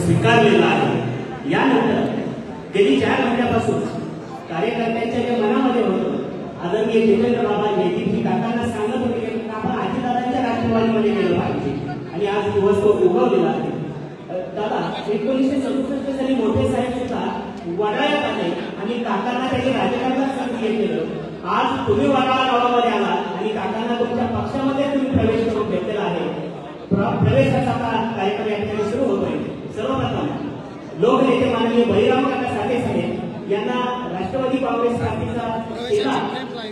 स्वीकारलेला आहे। यानंतर गेली 4 महिन्यापासून कार्यकर्त्यांच्या जे मनामध्ये होतं, आदरणीय जितेंद्र बाबा जयदीपजी काकांना सांगत होते की आपण आजीदादांच्या राष्ट्रवादीमध्ये गेलं पाहिजे आणि आज दिवस तो उगवलेला आहे। दादा 1967 साली मोठे साहेब सुद्धा वडाळ्यात आले आणि काकांना त्याचे राजकारणात संधी घेतलेलं। आज तुम्ही वडाळा गावामध्ये आला आणि काकांना तुमच्या पक्षामध्ये तुम्ही प्रवेश करून घेतलेला आहे। प्रवेशाचा कार्यक्रम या ठिकाणी सुरू होतोय। सर्वप्रथम लोकनेते माननीय बळीराम काका साठे साहेब यांना राष्ट्रवादी काँग्रेस पार्टीचा सेना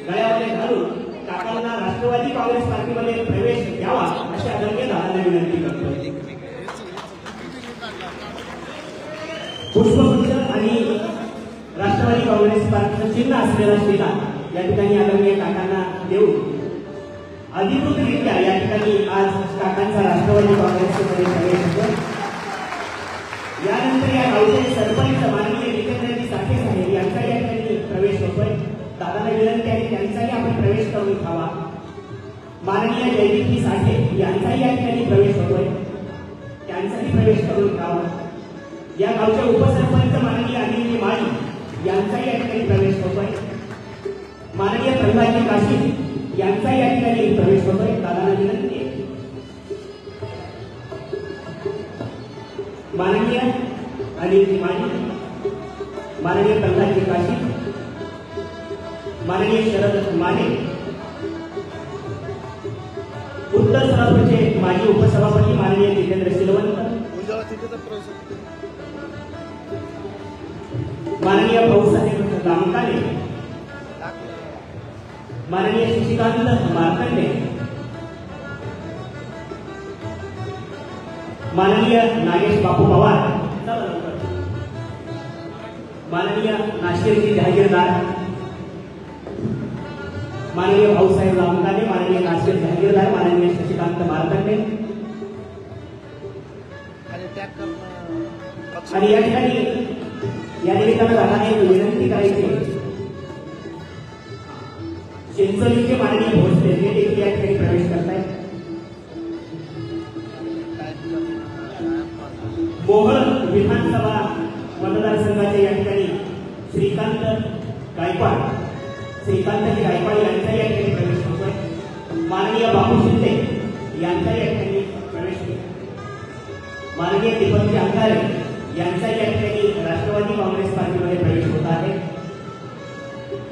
गळ्यामध्ये घालून काकांना राष्ट्रवादी काँग्रेस पार्टीमध्ये प्रवेश द्यावा अशी आदरणीय दादांना विनंती करतोय। पुष्पगुच्छ आणि राष्ट्रवादी काँग्रेस पार्टीचं चिन्ह असलेला शिला या ठिकाणी आदरणीय काकांना देऊन अधिकृतरित्या या ठिकाणी आज काकांचा राष्ट्रवादी काँग्रेसमध्ये प्रवेश होतो। यानंतर या गावचे सरपंच माननीय जितेंद्रजी साठे साहेब यांचा या ठिकाणी प्रवेश होतोय। दादांना विनंती आहे त्यांचाही आपण प्रवेश करून घ्यावा। माननीय जयदीपजी साठे यांचाही या ठिकाणी प्रवेश होतोय, त्यांचाही प्रवेश करून घ्यावा। या गावचे उपसरपंच माननीय अनिलजी माळी यांचाही या ठिकाणी प्रवेश होतोय। माननीय प्रल्हादजी काशी यांचा या ठिकाणी प्रवेश होतोय। दादांना विनंती आहे माननीय अनिलजी माळी, माननीय प्रल्हादजी काशी, माननीय शरद माने, उत्तर सभापतीचे माजी उपसभापती माननीय जितेंद्र सिलवंत, माननीय भाऊसाहेब गामकाले, माननीय शशिकांत मार्कंडे, माननीय नागेश बापू पवार, माननीय नाशिरजी जहागीरदार, माननीय भाऊसाहेब गामकाले, माननीय नाशिर जहागीरदार, माननीय शशिकांत मार्कंडे आणि या ठिकाणी या निमित्तानं दादाने विनंती करायची चिंचोलीचे माननीय भोसले हे देखील या ठिकाणी प्रवेश करतायत। मोहोळ विधानसभा मतदारसंघाचे या ठिकाणी श्रीकांत गायकवाड यांचा या ठिकाणी प्रवेश होतोय। माननीय बापू शिंदे यांचा या ठिकाणी प्रवेश होतोय। माननीय दीपकजी अंधारे यांचा या ठिकाणी राष्ट्रवादी काँग्रेस पार्टीमध्ये प्रवेश होत आहे।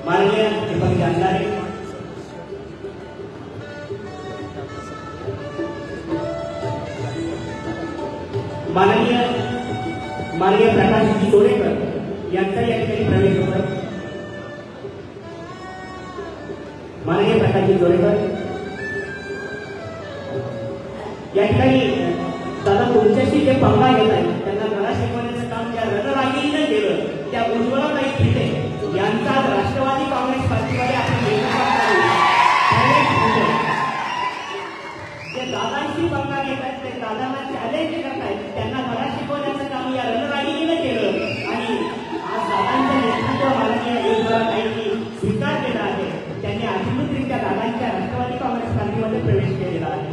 माननीय दीपकजी अंधारे, माननीय प्रकाशजी तोरेकर यांचा या ठिकाणी प्रवेश होतोय। माननीय प्रकाशजी तोरेकर या ठिकाणी दादा तुमच्याशी जे पंगा घेत आहेत त्यांना धडा शिकवण्याचं काम ज्या रणरागिणीने केलं त्या उज्ज्वलाताई फिटे यांचा राष्ट्रवादी काँग्रेस पार्टीमध्ये आपण जे दादांशी पंगा घेत आहेत ते दादांना चॅलेंज करतायत, त्यांना धडा शिकवण्याचं काम या रणरागिणीने केलं आणि आज दादांचं नेतृत्व माननीय उज्ज्वलाताईंनी स्वीकार केला आहे। त्यांनी अधिकृतरित्या दादांच्या राष्ट्रवादी काँग्रेस पार्टीमध्ये प्रवेश केलेला आहे।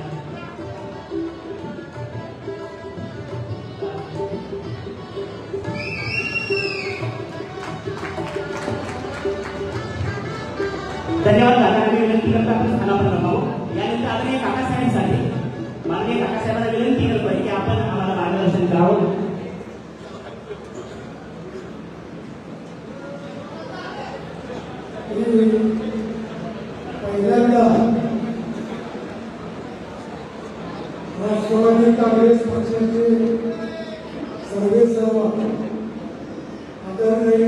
धन्यवाद। दादांना विनंती करता आपण स्थानावर रमावं। यानंतर आदरणीय काकासाहेबांसाठी माननीय काकासाहेबांना विनंती करतोय की आपण आम्हाला मार्गदर्शन करावं। पहिल्यांदा राष्ट्रवादी काँग्रेस पक्षाचे सर्वेसर्वा आदरणीय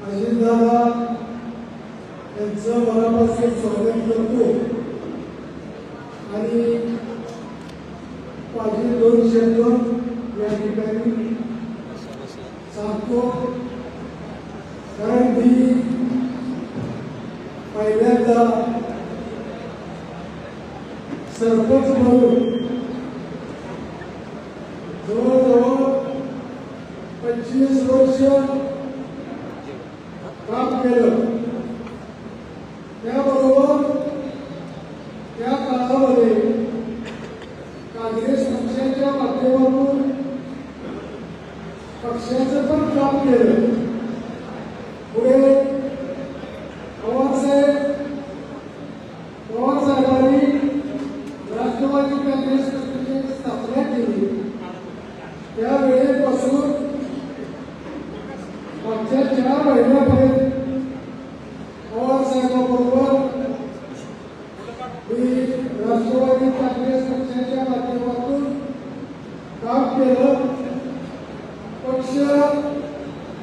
अजितदादा यांचं मनापासून स्वागत करतो आणि माझे 2 शब्द या ठिकाणी सांगतो, कारण मी पहिल्यांदा सरपंच म्हणून जवळजवळ 25 वर्ष काम केलं। त्याबरोबर त्या काळामध्ये काँग्रेस पक्षाच्या माध्यमातून पक्षाचं पण काम केलं. पुढे पवार साहेबांनी राष्ट्रवादी काँग्रेस पक्षाची स्थापना केली. त्यावेळेपासून मागच्या 4 महिन्यापर्यंत पवार साहेबांबरोबर मी राष्ट्रवादी काँग्रेस पक्षाच्या माध्यमातून काम केलं. पक्ष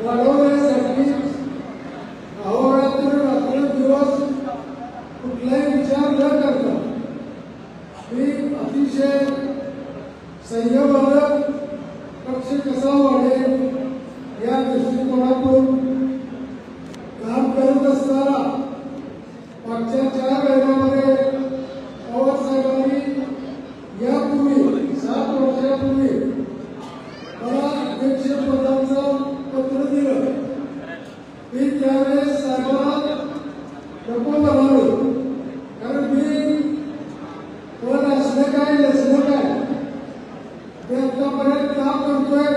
वाढवण्यासाठी अहोरात्र रात्रंदिवस कुठलाही विचार न करता मी अतिशय संयमानं पक्ष कसा वाढेल या दृष्टिकोनातून काम करत असताना मागच्या 4 महिन्यामध्ये पवार साहेबांनी यापूर्वी 7 वर्षापूर्वी मला अध्यक्षपदाचं पत्र दिलं. मी त्यावेळेस साहेबांना नको म्हणालो, कारण मी पण असलं काय नसलं काय मी आतापर्यंत काम करतोय.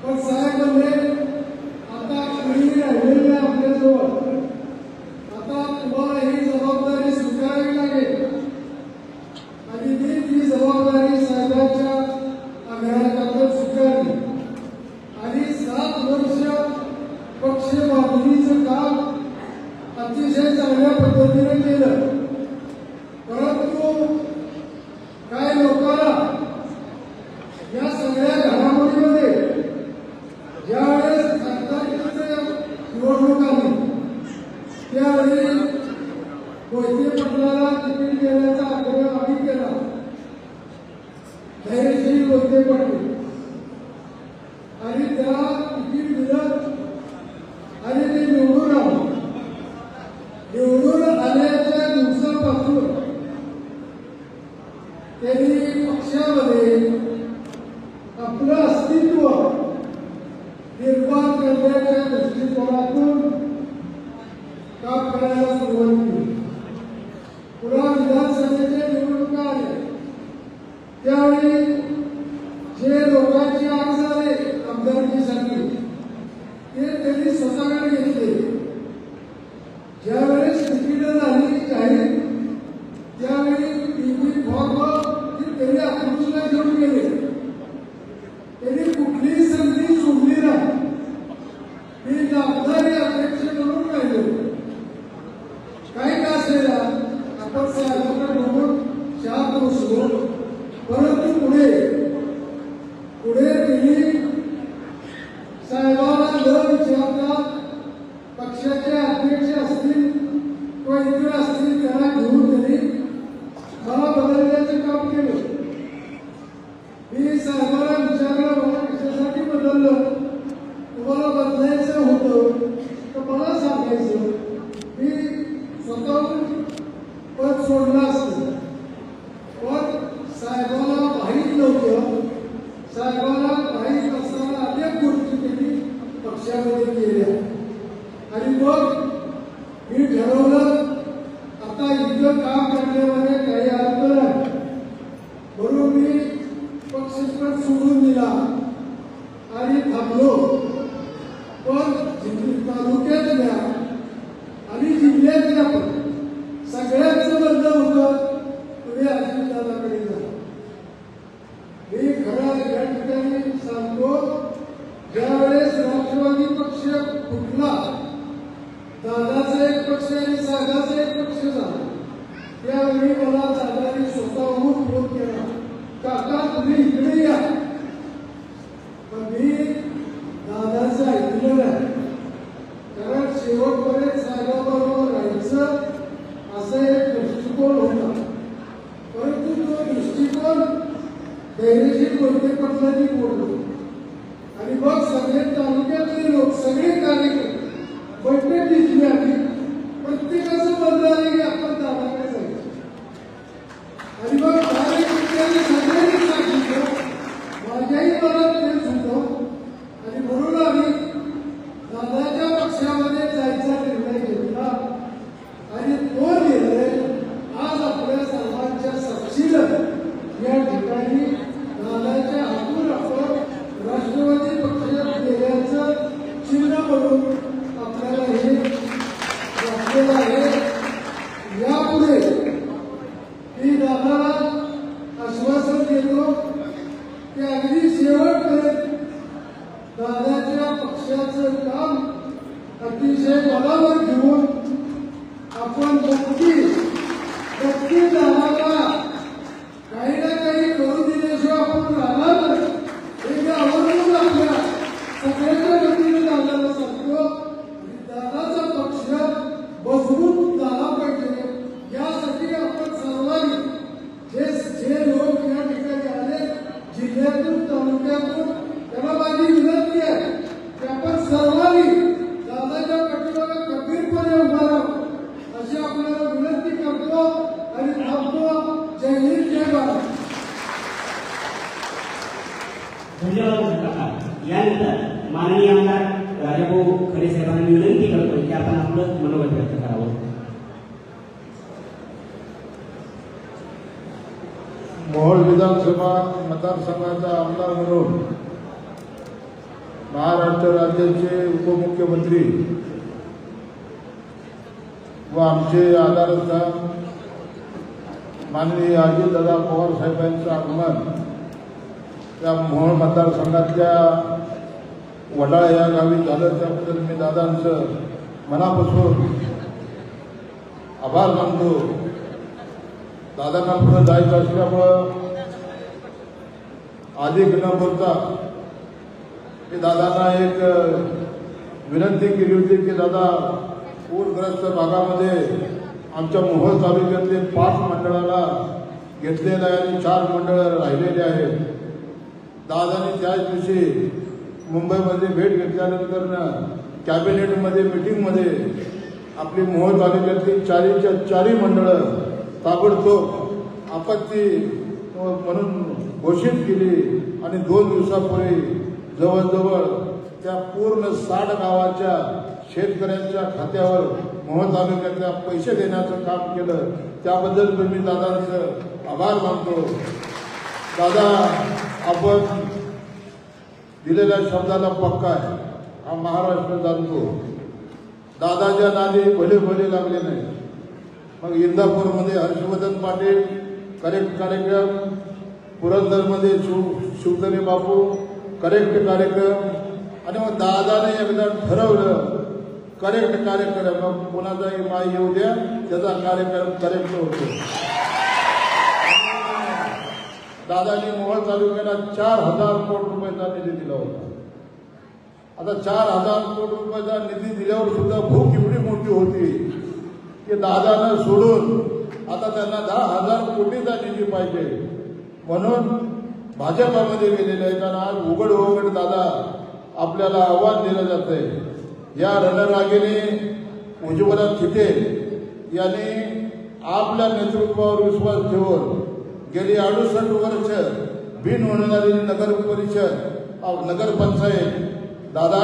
पण साहेब म्हणले आता कुणी राहिलेलं नाही आपल्याजवळ, आता तुम्हाला ही जबाबदारी स्वीकारावी लागेल. आणि मी ती जबाबदारी साहेबांच्या आग्रहाखातर स्वीकारली आणि 7 वर्ष पक्ष बांधणीचं काम अतिशय चांगल्या पद्धतीने केलं. परंतु काय लोकांना या सगळ्या घडामोडीमध्ये ज्यावेळेस खासदारकीच्या निवडणूक आली त्यावेळी मोहिते पाटलाला तिकीट देण्याचा आग्रह आम्ही केला. धैर्यशील मोहिते पाटील आणि त्याला तिकीट दिलं आणि ते निवडून आले. निवडून आल्याच्या दिवसापासून त्यांनी पक्षामध्ये आपलं अस्तित्व निर्माण करण्याच्या दृष्टिकोनातून काम करायला सुरुवात केली. पुन्हा विधानसभेच्या निवडणुका आल्या त्यावेळी जे लोकांची आग झाले आमदारकीसाठी ते त्यांनी स्वतःकडे घेतले. ज्यावेळेस तिकीटं झाली जाहीर त्यावेळी टीव्ही फॉर्म त्यांनी अकलूजला घेऊन गेले. त्यांनी कुठलीही संधी सोडली नाही. मी जबाबदारी अध्यक्ष म्हणून राहिलो. काही का असेल आपण साहेबांना बघून शांत बसलो. परंतु पुढे त्यांनी साहेबांना न विचारता पक्षाचे अध्यक्ष असतील किंवा इतर असतील त्यांना घेऊन त्यांनी मला बदलण्याचं काम केलं. मी साहेबांना विचारलं मला कशासाठी बदललं, तुम्हाला बदलायचं होतं तर मला सांगायचं, मी स्वतःहून पद सोडलं असतं. पण साहेबांना माहीत नव्हतं. साहेबांना माहीत असताना अनेक गोष्टी त्यांनी पक्षामध्ये केल्या आणि मग मी ठरवलं आता इतकं काम करण्यामध्ये काही अर्थ नाही. म्हणून मी पक्ष पण सोडून दिला आणि थांबलो. पण तालुक्यातल्या आणि जिल्ह्यातल्या पण सगळ्यांचं म्हणणं होतं तुम्ही अजितदादाकडे जा. मी खरं या ठिकाणी सांगतो, ज्यावेळेस राष्ट्रवादी पक्ष फुटला, दादाचा एक पक्ष आणि सागाचा एक पक्ष झाला, त्यावेळी मला दादाने स्वतःहून फोन केला, काका तुम्ही इकडे या. पण मी दादाचं ऐकलं नाही, कारण शेवटपर्यंत साहेबाबरोबर राहायचं असा एक दृष्टिकोन होता. परंतु तो दृष्टिकोन धैर्यशील मोहिते पाटलांनी मोडला आणि मग सगळे तालुक्यातले लोक सगळे कार्यकर्ते बैठक घेतली आणि प्रत्येकाचं म्हणणं आलं की आपण दादाकडे जायचं. आणि मग कार्यकर्त्यांनी सगळ्यांनी सांगितलं, माझ्याही मनात तेच होतं आणि म्हणून आम्ही दादाच्या पक्षामध्ये जायचा निर्णय घेतला. आणि तो निर्णय आज आपल्या सर्वांच्या साक्षीनं या ठिकाणी दादाच्या हातून आपण राष्ट्रवादी धन्यवाद काका. यानंतर माननीय आमदार राजाभाऊ खरे साहेबांना विनंती करतो की आपण आपलं मनोगत व्यक्त करावं. मोहोळ विधानसभा मतदारसंघाचा आमदार म्हणून महाराष्ट्र राज्याचे उपमुख्यमंत्री व आमचे आधारस्तंभ माननीय अजितदादा पवार साहेबांचं आगमन त्या मोहोळ मतदारसंघातल्या वडाळा या गावी झालं. त्याबद्दल मी दादांचं मनापासून आभार मानतो. दादांना पुढे जायचं असल्यामुळं अधिक न बोलता की दादांना एक विनंती केली होती की दादा पूरग्रस्त भागामध्ये आमच्या मोहोळ तालुक्यातले 5 मंडळाला घेतलेलं आहे आणि 4 मंडळं राहिलेले आहेत. दादाने त्याच दिवशी मुंबईमध्ये भेट घेतल्यानंतर कॅबिनेटमध्ये मीटिंगमध्ये आपली मोहोळ तालुक्यातली 4च्या 4 मंडळं ताबडतोब आपत्ती म्हणून घोषित केली आणि 2 दिवसापूर्वी जवळजवळ त्या पूर्ण 60 गावाच्या शेतकऱ्यांच्या खात्यावर मोहोळ तालुक्यातल्या पैसे देण्याचं काम केलं. त्याबद्दल मी दादांचं आभार मानतो. दादा आपण दिलेल्या शब्दाला पक्का आहे, हा महाराष्ट्र जाणतो. दादाच्या नादी भले भले लागले नाही. मग इंदापूरमध्ये हर्षवर्धन पाटील करेक्ट कार्यक्रम, पुरंदरमध्ये शिवतरे बापू करेक्ट कार्यक्रम, आणि मग दादाने एकदा ठरवलं करेक्ट कार्यक्रम, मग कोणाचाही माय येऊ द्या त्याचा कार्यक्रम करेक्ट होतो. दादानी मोहोळ तालुक्याला 4,000 कोटी रुपयाचा निधी दिला होता. आता 4,000 कोटी रुपयाचा निधी दिल्यावर सुद्धा भूक एवढी मोठी होती की दादानं सोडून आता त्यांना 10,000 कोटीचा निधी पाहिजे म्हणून भाजपामध्ये गेलेले आहेत. आणि आज उघड उघड दादा आपल्याला आव्हान दिलं जातंय. या रणरागिणी उज्ज्वला थिटे यांनी आपल्या नेतृत्वावर विश्वास ठेवून गेली 68 वर्ष बिन होणारी नगर परिषद नगरपंचायत दादा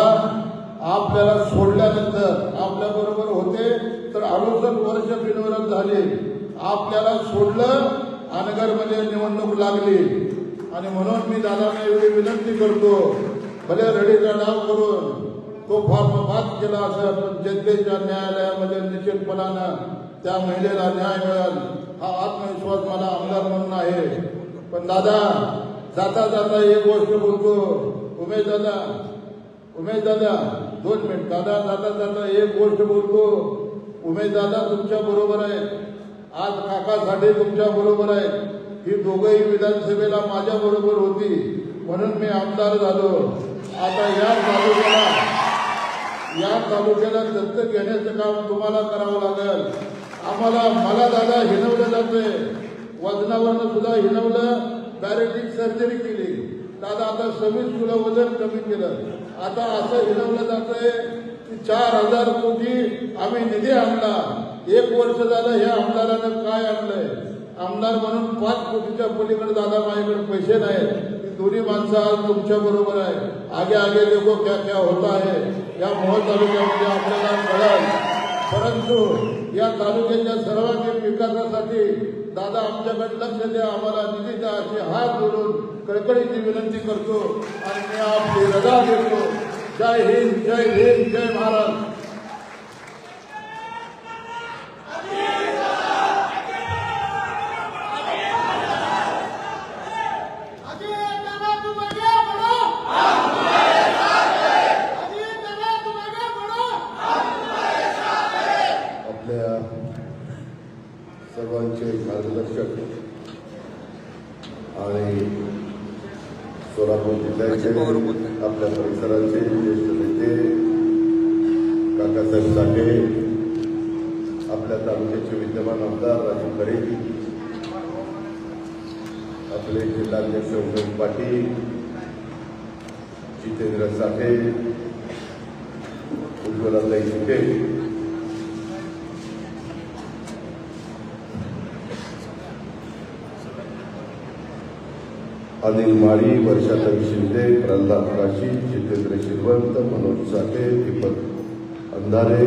आपल्याला सोडल्यानंतर आपल्याबरोबर होते तर 68 वर्ष बिनविरोध झाले. आपल्याला सोडलं, अनगरमध्ये निवडणूक लागली आणि म्हणून मी दादांना एवढी विनंती करतो, भले रडीचा डाव करून तो फॉर्म बाद केला असं पण जनतेच्या न्यायालयामध्ये निश्चितपणानं त्या महिलेला न्याय मिळेल हा आत्मविश्वास मला आमदार म्हणून आहे. पण दादा जाता जाता एक गोष्ट बोलतो, उमेश दादा 2 मिनिट दादा जाता जाता एक गोष्ट बोलतो. उमेश दादा तुमच्या बरोबर आहे, आज काका साठे तुमच्या बरोबर आहे. ही दोघंही विधानसभेला माझ्या बरोबर होती म्हणून मी आमदार झालो. आता या तालुक्याला दत्तक घेण्याचं काम तुम्हाला करावं लागेल. मला दादा हिनवलं जातंय, वजनावरनं सुद्धा हिनवलं, बॅरेटिक सर्जरी केली. दादा आता 26 किलो वजन कमी केलं. आता असं हिनवलं जातंय की 4,000 कोटी आम्ही निधी आणला. 1 वर्ष झालं ह्या आमदारानं काय आणलंय? आमदार म्हणून 5 कोटीच्या पलीकडे दादा माझ्याकडे पैसे नाहीत. दोन्ही माणसं आज तुमच्या बरोबर आहे. आगे आगे देखो क्या क्या होता है या मोहोळ तालुक्यामध्ये आपल्याला कळेल. परंतु या तालुक्याच्या सर्वांगीण विकासासाठी दादा आमच्याकडे लक्ष द्या, आम्हाला निधी द्या अशी हात जोडून कळकळीची विनंती करतो आणि मी आपली रजा देतो. जय हिंद, जय हिंद, जय महाराष्ट्र. सर्वांचे मार्गदर्शक आणि सोलापूर जिल्ह्याचे आपल्या परिसराचे ज्येष्ठ नेते काकासाहेब साठे, आपल्या तालुक्याचे विद्यमान आमदार राजू खरे, आपले जिल्हाध्यक्ष उमेश पाटील, जितेंद्र साठे, उज्ज्वलाताई थिटे, अनिल माळी, वर्षाताई शिंदे, प्रल्हाद काशी, जितेंद्र शिरवंत, मनोज साठे, दीपक अंधारे,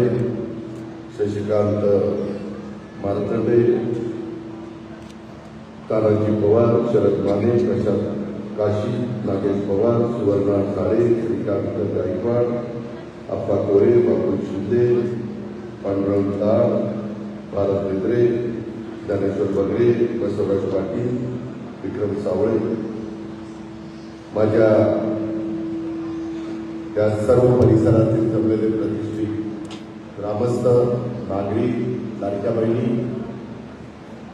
शशिकांत मारतंडे, तानाजी पवार, शरद माने, प्रशांत काशी, नागेश पवार, सुवर्णा काळे, श्रीकांत गायकवाड, अप्पा कोरे, बापू शिंदे, पांडुरंग ताळ, भारत बेद्रे, ज्ञानेश्वर बगरे, बसवराज पाटील, विक्रम सावळे, माझ्या या सर्व परिसरातील जमलेले प्रतिष्ठित ग्रामस्थ, नागरिक, लाडक्या बहिणी,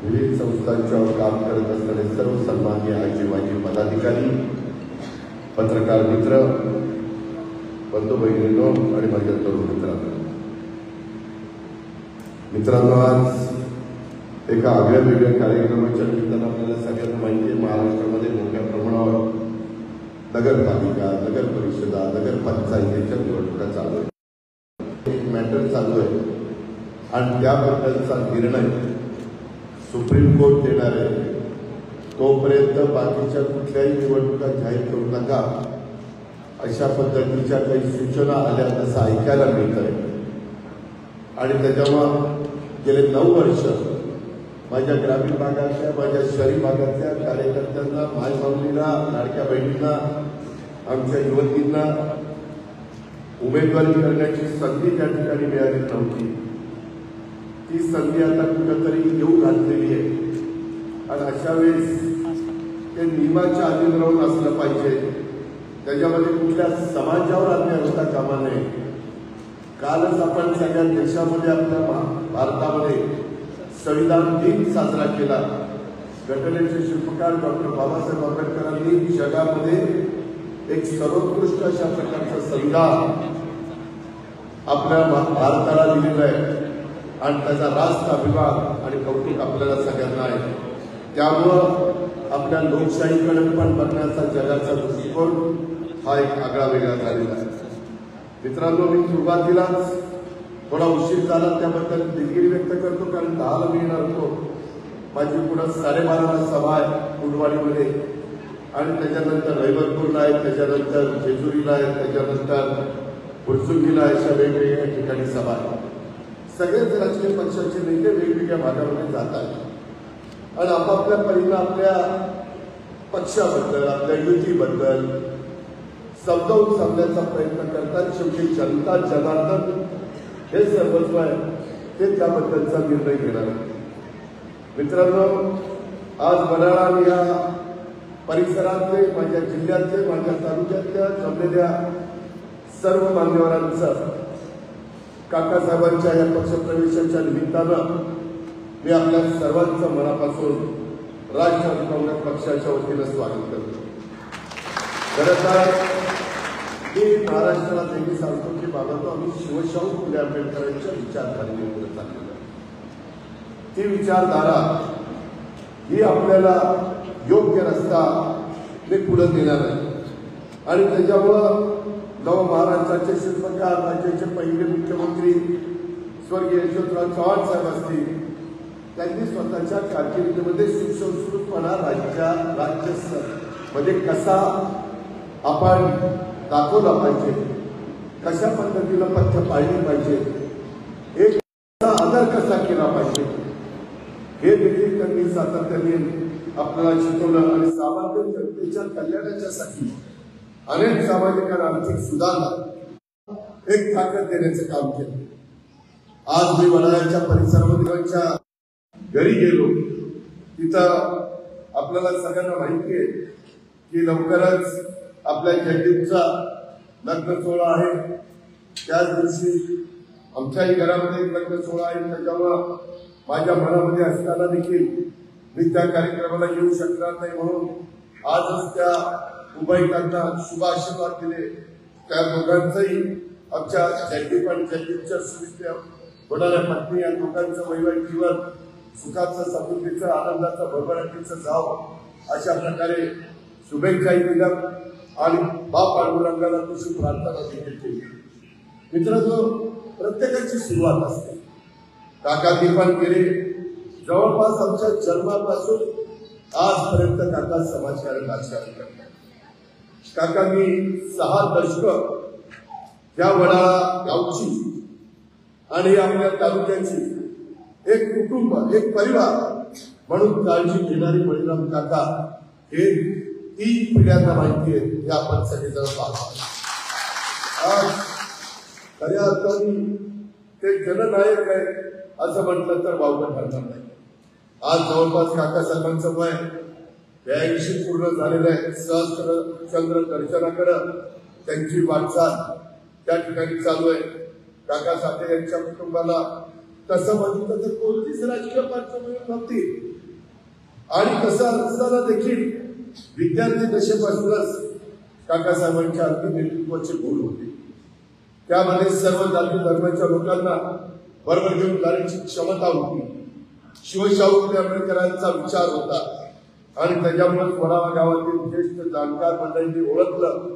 विविध संस्थांच्यावर काम करत असणारे सर्व सन्माननीय आजी माजी पदाधिकारी, पत्रकार मित्र, बंधू भगिनींनो आणि माझ्या तरुण मित्रांनो, आज एका आगळ्या वेगळ्या कार्यक्रमाच्या निमित्तानं आपल्याला सगळ्यांना माहिती आहे, महाराष्ट्रामध्ये मोठ्या प्रमाणावर नगरपालिका, नगर परिषदा, नगरपंचायतीच्या निवडणुका चालू आहे. एक मॅटर चालू आहे आणि त्याबद्दलचा निर्णय सुप्रीम कोर्ट देणार आहे. तोपर्यंत बाकीच्या कुठल्याही निवडणुका जाहीर करू नका, अशा पद्धतीच्या काही सूचना आल्या तसं ऐकायला मिळत आहे. आणि त्याच्यामुळं गेले 9 वर्ष माझ्या ग्रामीण भागातल्या, माझ्या शहरी भागातल्या कार्यकर्त्यांना, मायमाऊलींना, लाडक्या बहिणींना, आमच्या युवतींना उमेदवारी करण्याची संधी त्या ठिकाणी मिळाली नव्हती. ती संधी आता कुठंतरी येऊ घातलेली आहे आणि अशा वेळेस ते नियमाच्या अधीन राहून असलं पाहिजे. त्याच्यामध्ये कुठल्या समाजावर अन्याय होता कामा नये. कालच आपण सगळ्या देशामध्ये, आपल्या भारतामध्ये संविधान दिन साजरा केला. घटनेचे शिल्पकार डॉक्टर बाबासाहेब आंबेडकरांनी जगामध्ये एक सर्वोत्कृष्ट अशा प्रकारचं संविधान आपल्या भारताला दिलेलं आहे आणि त्याचा राष्ट्र अभिमान आणि कौतुक आपल्याला सगळ्यांना आहे. त्यामुळं आपल्या लोकशाहीकडे पण बघण्याचा जगाचा दृष्टिकोन हा एक आगळा वेगळा झालेला आहे. मित्रांनो, मी सुरुवातीलाच थोडा उशीर झाला त्याबद्दल दिलगिरी व्यक्त करतो, कारण 10ला मी येणार होतो. माझी पुढं 12:30ला सभा आहे कुंडवाडीमध्ये आणि त्याच्यानंतर रहिमतपूरला आहे, त्याच्यानंतर जेजुरीला आहे, त्याच्यानंतर फुलसुंगीला अशा वेगवेगळ्या ठिकाणी सभा आहे. सगळेच राजकीय पक्षाचे नेते वेगवेगळ्या भागामध्ये जात आहेत आणि आपापल्या परीनं आपल्या पक्षाबद्दल, आपल्या युतीबद्दल समजावून सांगण्याचा प्रयत्न करतात. शेवटी जनता जनार्दन हे सर्वस्व आहे, ते त्याबद्दलचा निर्णय घेणार आहे. मित्रांनो, आज वडाळा या परिसरातले, माझ्या जिल्ह्यातले, माझ्या तालुक्यातल्या जमलेल्या सर्व मान्यवरांचं काकासाहेबांच्या या पक्षप्रवेशाच्या निमित्तानं मी आपल्या सर्वांचं मनापासून राष्ट्रवादी काँग्रेस पक्षाच्या वतीनं स्वागत करतो. खरं तर मी महाराष्ट्राला नेहमी सांगतो की बाबा, आम्ही शिवशाहू फुले आंबेडकरांच्या विचारधारेने पुढे चाललेलो. ती विचारधारा ही आपल्याला योग्य रस्ता ते पुढे नेणार आहे आणि त्याच्यामुळं नव महाराष्ट्राचे शिल्पकार, राज्याचे पहिले मुख्यमंत्री स्वर्गीय यशवंतराव चव्हाण साहेब असतील, त्यांनी स्वतःच्या कारकिर्दीमध्ये सुसंस्कृतपणा राज्यामध्ये कसा आपण दाखवला पाहिजे, कशा पद्धतीनं पथ्य पाळली पाहिजे, एक आदर कसा केला पाहिजे, हे देखील त्यांनी सातत्याने आपल्याला शिकवलं आणि सामान्य जनतेच्या कल्याणाच्यासाठी अनेक सामाजिक आणि आर्थिक सुधारणा एक ताकद देण्याचं काम केलं. आज मी वडाळ्याच्या परिसरामध्ये घरी गेलो, तिथं आपल्याला सगळ्यांना माहिती आहे की लवकरच आपल्या जयदीपचा लग्न सोहळा आहे. त्याच दिवशी आमच्याही घरामध्ये एक लग्न सोहळा आहे. त्याच्यामुळं माझ्या मनामध्ये असताना देखील मी त्या कार्यक्रमाला येऊ शकणार नाही, म्हणून आजच त्या उभयतांना शुभ आशीर्वाद दिले. त्या दोघांचंही आमच्या जयदीप आणि जयदीपच्या सुविधा होणाऱ्या पत्नी या दोघांचं वैवाहिक जीवन सुखाचं, समृद्धीचं, आनंदाचं, भरभराटीचं जावं अशा प्रकारे शुभेच्छाही दिल्या आणि बाप पांडुरंगाला तशी प्रार्थना देखील केली. मित्रांनो, प्रत्येकाची सुरुवात असते. काका दीपान केले जवळपास आमच्या जन्मापासून आजपर्यंत काका समाजकारण राजकारण करतात. काकांनी 6 दशक या वडाळा गावची आणि आपल्या तालुक्याची एक कुटुंब एक परिवार म्हणून काळजी घेणारी बळीराम काका हे 3 पिढ्यांना माहिती आहे हे आपण सगळेजण पाहतो. आज खऱ्या अर्थाने ते जननायक आहे असं म्हटलं तर वावगं ठरणार नाही. आज जवळपास काकासाहेबांचं वय 82 पूर्ण झालेलं आहे. सहस्त्र चंद्र दर्शनाकडे त्यांची वाटचाल त्या ठिकाणी चालू आहे. काका साठे यांच्या कुटुंबाला तसं बघितलं तर कोणतीच राजकीय पार्श्वभूमी नव्हती आणि तसं असताना देखील विद्यार्थी दशेपासूनच काकासाहेबांच्या अगदी नेतृत्वाची भूल होती. त्यामध्ये सर्व जाती धर्माच्या लोकांना बरोबर घेऊन जाण्याची क्षमता होती. शिवशाहू आंबेडकरांचा विचार होता आणि त्याच्यामुळे वडाळा गावातील ज्येष्ठ जाणकार मंडळींनी ओळखलं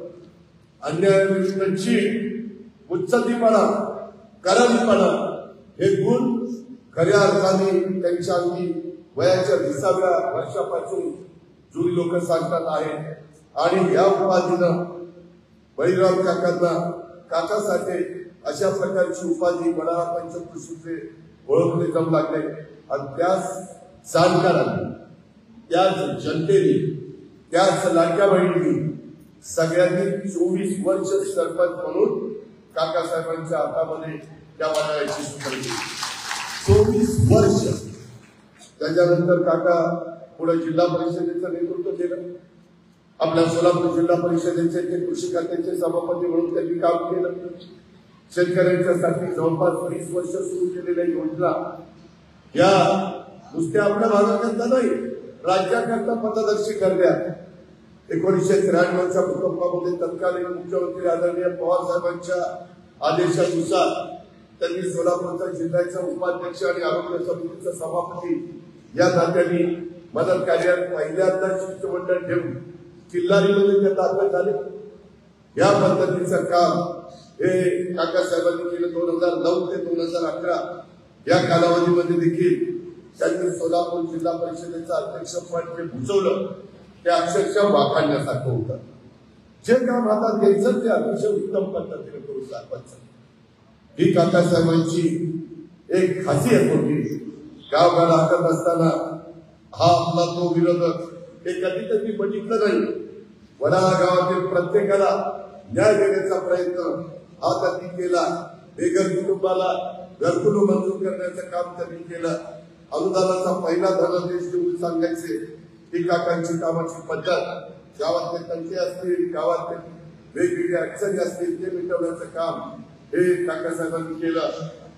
अन्यायाविरुद्धची उच्चतीपणा करारीपणा हे गुण खऱ्या अर्थाने त्यांच्या अगदी वयाच्या 20व्या वर्षापासून जुनी लोक सांगतात आहेत. आणि या उपाधीनं बळीराम काकांना काकासाठे अशा प्रकारची उपाधी वडाळा पंचकृषीचे ओळखले जाऊ लागले आणि त्याच जाणकारांनी त्याच जनतेने त्याच लाडक्या बहिणींनी सगळ्यांनी 24 वर्ष सरपंच म्हणून काकासाहेबांच्या हातामध्ये त्या वडाळ्याची सुपारी दिली. 24 वर्ष. त्याच्यानंतर काका पुढे जिल्हा परिषदेचं नेतृत्व केलं. आपल्या सोलापूर जिल्हा परिषदेचे ते कृषी खात्याचे सभापती म्हणून त्यांनी काम केलं. शेतकऱ्यांच्यासाठी जवळपास 20 वर्ष सुरू केलेल्या योजना या नुसत्या आपल्या भागाकरता नाही राज्याकरता पथदर्शी ठरल्या. 1993च्या भूकंपामध्ये तत्कालीन मुख्यमंत्री आदरणीय पवार साहेबांच्या आदेशानुसार त्यांनी सोलापूरचा जिल्ह्याचा उपाध्यक्ष आणि आरोग्य समितीचा सभापती या नात्याने मदत कार्यात पहिल्यांदा शिष्टमंडळ ठेवून किल्लारीमध्ये ते दाखल झाले. या पद्धतीचं काम हे काकासाहेबांनी केलं. 2009 ते 2011 या कालावधीमध्ये देखील त्यांनी सोलापूर जिल्हा परिषदेचं अध्यक्षपद जे भूषवलं ते अक्षरशः वाखाणण्यासारखं होतं. जे काम हातात घ्यायचं ते अतिशय उत्तम पद्धतीने करू दाखवायचं ही काकासाहेबांची एक खासियत होती. गावगाडा हातात असताना हा आपला तो विरोधक हे कधी त्यांनी बघितलं नाही. वडाळा गावातील प्रत्येकाला न्याय देण्याचा प्रयत्न हा त्यांनी केला. बेघर कुटुंबाला घरकुल मंजूर करण्याचं काम त्यांनी केलं. अनुदानाचा पहिला धनादेश देऊन सांगायचे ही काकांची कामाची पद्धत. गावातले तंटे असतील गावातले वेगवेगळ्या अडचणी असतील ते मिटवण्याचं काम हे काकासाहेबांनी केलं.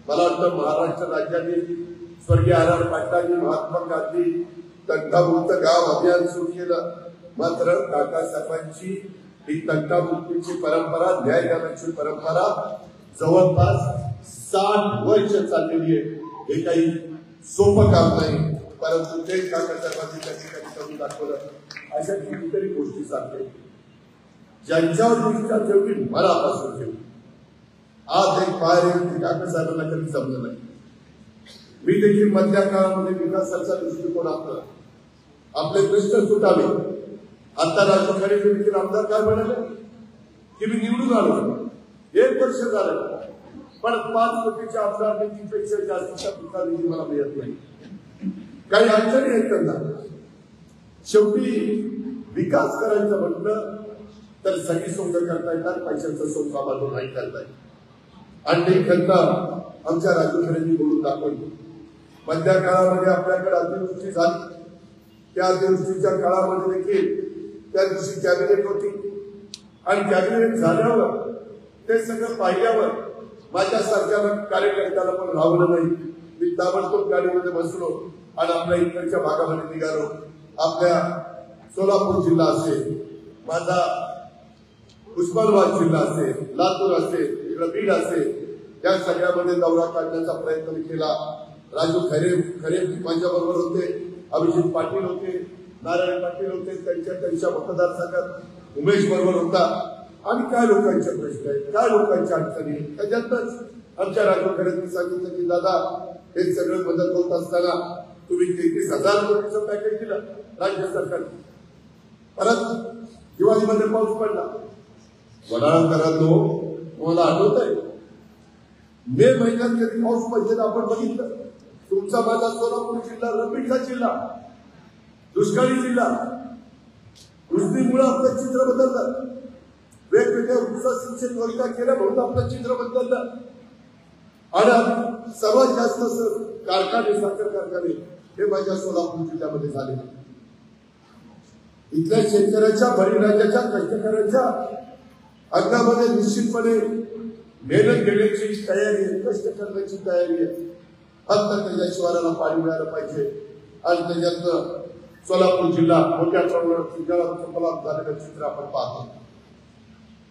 मला वाटतं महाराष्ट्र राज्याने स्वर्गीय आर पाटलांनी महात्मा गांधी तंटामुक्त गाव अभियान सुरू केलं. मात्र काकासाहेबांची ही तंटामुक्तीची परंपरा न्याय देण्याची परंपरा जवळपास 60 वर्ष चाललेली आहे. हे काही सोपं काम नाही परंतु ते काकासाहेबांनी त्या ठिकाणी करून दाखवलं. अशा कितीतरी गोष्टी सांगते ज्यांच्यावर दृष्टी ठेवली मनापासून ठेवली. आज एक बाहेर काकासाहेबांना कधी जमलं नाही. मी देखील मधल्या काळामध्ये विकासाचा दृष्टिकोन आपले प्रश्न सुटावे. आता राजू खरे देखील आमदार काय म्हणाले की मी निवडून आलो 1 वर्ष झालं पण 5 कोटीच्या आमदार निधीपेक्षा जास्तीचा तुका निधी मला मिळत नाही. काही अडचणी आहेत त्यांना. शेवटी विकास करायचं म्हटलं तर सगळी सोंग करता येतात पैशाचं सोंग बाजू नाही करता येत. आणि खंत आमच्या राजू खरेंनी बोलून दाखवली. मधल्या काळामध्ये आपल्याकडे अतिवृष्टी झाली. त्या अतिवृष्टीच्या काळामध्ये देखील त्या दिवशी कॅबिनेट होती आणि कॅबिनेट झाल्यावर ते सगळं पाहिल्यावर माझ्यासारख्या कार्यकर्त्याला पण राहवलं नाही. मी ताबडतोब गाडीमध्ये बसलो आणि आपल्या इकडच्या भागामध्ये निघालो. आपल्या सोलापूर जिल्हा असेल, माझा उस्मानाबाद जिल्हा असेल, लातूर असेल, इकडे बीड असेल, त्या सगळ्यामध्ये दौरा काढण्याचा प्रयत्न मी केला. राजू खरे माझ्या बरोबर होते, अभिजित पाटील होते, नारायण पाटील होते, त्यांच्या मतदारसंघात उमेश बरोबर होता. आणि काय लोकांचे प्रश्न आहेत, काय लोकांच्या अडचणी आहेत त्याच्यातच आमच्या राजू खरेंनी सांगितलं की दादा हे सगळं मदत होत असताना तुम्ही 33,000 कोटीचं पॅकेज दिलं राज्य सरकारने. परत दिवाळीमध्ये पाऊस पडला. वडाळकरांनो, तुम्हाला आठवत आहे मे महिन्यात कधी पाऊस पडलेला आपण बघितलं? तुमचा माझा सोलापूर जिल्हा रब्बीचा जिल्हा, दुष्काळी जिल्हा. दुष्टीमुळे आपलं चित्र बदललं. वेगवेगळ्या उपसा सिंचन योजना केल्या म्हणून आपलं चित्र बदललं. आणि सर्वात जास्त कारखाने, साखर कारखाने हे माझ्या सोलापूर जिल्ह्यामध्ये झाले. इथल्या शेतकऱ्याच्या, बळीराजाच्या, कष्टकऱ्याच्या अंगामध्ये निश्चितपणे मेहनत घेण्याची तयारी आहे, कष्ट करण्याची तयारी आहे. फक्त त्याच्या शिवाराला पाणी मिळालं पाहिजे. आणि त्याच्यातनं सोलापूर जिल्हा मोठ्या प्रमाणात झालेलं चित्र आपण पाहतो.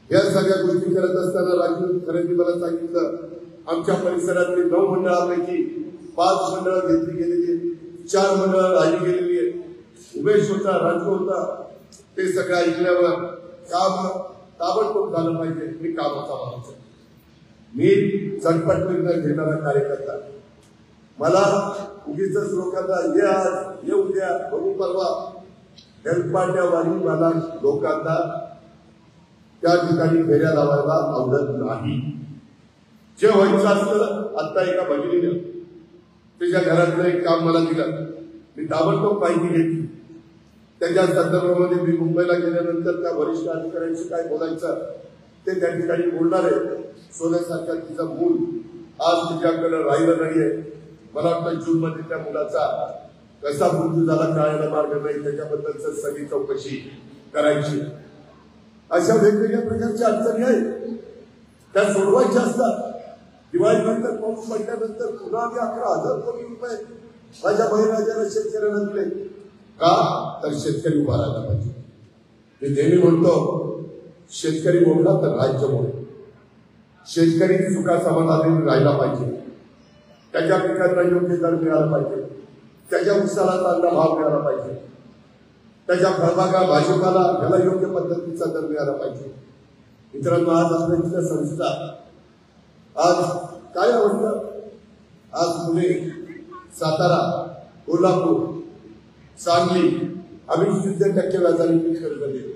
या सगळ्या गोष्टी करत असताना राजीव खरेंनी मला सांगितलं, आमच्या परिसरातली 9 मंडळापैकी 5 मंडळं घेतली गेलेली, 4 मंडळं राहिली गेलेली आहे. उमेश होता, राजू होता. ते सगळं ऐकल्यावर काम ताबडतोब झालं पाहिजे. मी कामाचा माणूस आहे. मी झटपट निर्णय घेणारा कार्यकर्ता. मला उगीच लोकांना ये आज, ये उद्या, बघू परवा हेलपाट्यावारी मला लोकांना त्या ठिकाणी फेऱ्या लावायला आवडत नाही. जे व्हायचं असतं, आता एका भगिनीने त्याच्या घरातलं एक काम मला दिलं. मी ताबडतोब माहिती घेतली. त्याच्या संदर्भामध्ये मी मुंबईला गेल्यानंतर त्या वरिष्ठ अधिकाऱ्यांशी काय बोलायचं ते त्या ठिकाणी बोलणार आहे. सोन्यासारख्या तिचं मूल आज तिच्याकडे राहिलं नाहीये. मला वाटतं जून मध्ये त्या मुलाचा कसा मृत्यू झाला कळायला मार्ग नाही. त्याच्याबद्दलच सगळी चौकशी करायची. अशा वेगवेगळ्या प्रकारच्या अडचणी आहेत, त्या सोडवायच्या असतात. दिवाळीनंतर पाऊस पडल्यानंतर पुन्हा मी 11,000 कोटी रुपये माझ्या बळीराजाला, शेतकऱ्यांना दिले. का? तर शेतकरी उभा राहिला पाहिजे. मी नेहमी म्हणतो, शेतकरी मोडला तर राज्य मोडेल. शेतकरी सुखा समाधानी राहिला पाहिजे. त्याच्या पिकांना योग्य दर मिळाला पाहिजे. त्याच्या उसाला चांगला भाव मिळाला पाहिजे. त्याच्या फळबागा, भाजीपाला याला योग्य पद्धतीचा दर मिळाला पाहिजे. मित्रांनो, आज आपल्या इथल्या संस्था, आज काय अवस्था? आज पुणे, सातारा, कोल्हापूर, सांगली आम्ही 0% व्याजाने कर्ज दिले.